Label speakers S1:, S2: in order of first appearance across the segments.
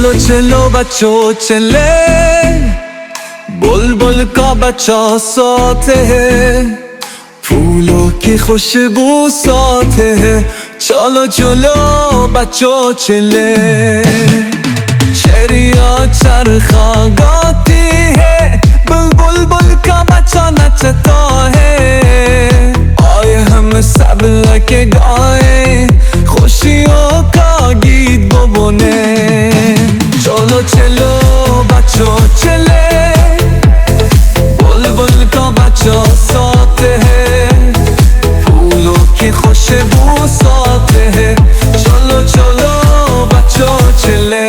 S1: चलो चलो बच्चों चले, बुलबुल का बच्चा साथ है, फूलों की खुशबू साथ है। चलो चलो बच्चों चले, चिड़िया चरखा गाती है, बुलबुल का बच्चा नचता है। आए हम सब लगे गाए, खुशियों का गीत वो बोने। चलो चलो बच्चों चले, बुलबुल का बच्चा साथ है, फूलों की खुशबू साथ है। चलो चलो बच्चों चले।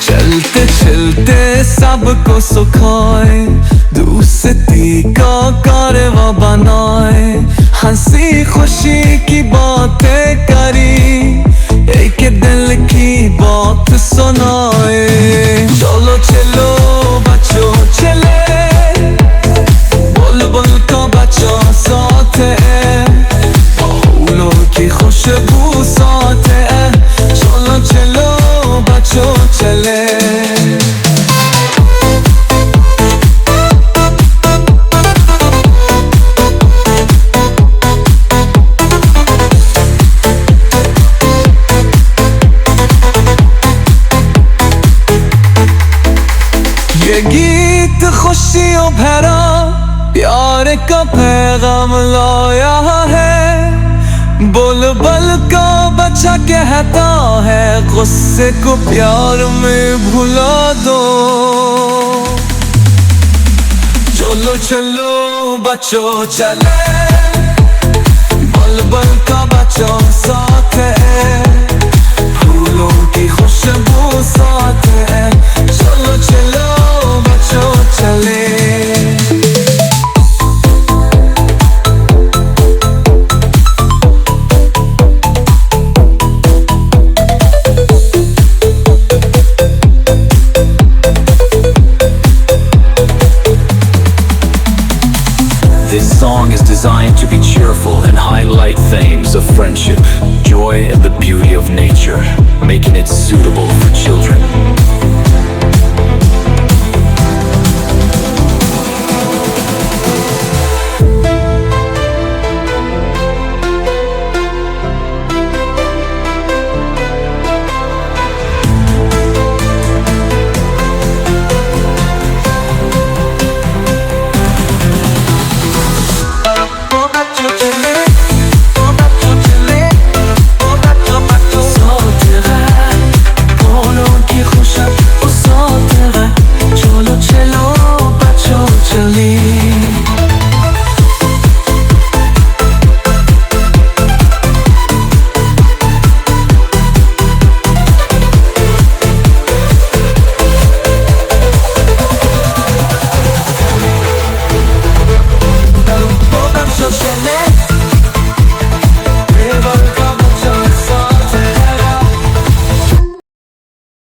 S1: चलते चलते सबको सुखाए, दोस्ती का कारवां बनाए, हंसी खुशी की बातें करी, एक दिल की बात सुनाए। चलो चलो बच्चों चले, बुलबुल का बच्चा साथ है, फूलों की खुशबू साथ है। चलो चलो बच्चों चले। ये गीत खुशियों भरा प्यार का पैगाम लाया है, बुलबुल का बच्चा कहता है, गुस्से को प्यार में भुला दो। चलो चलो बच्चों चले, बुलबुल का बच्चा साथ है, फूलों की खुशबू साथ है। चलो चलो बच्चों चले।
S2: This song is designed to be cheerful and highlight themes of friendship, joy, and the beauty of nature, making it suitable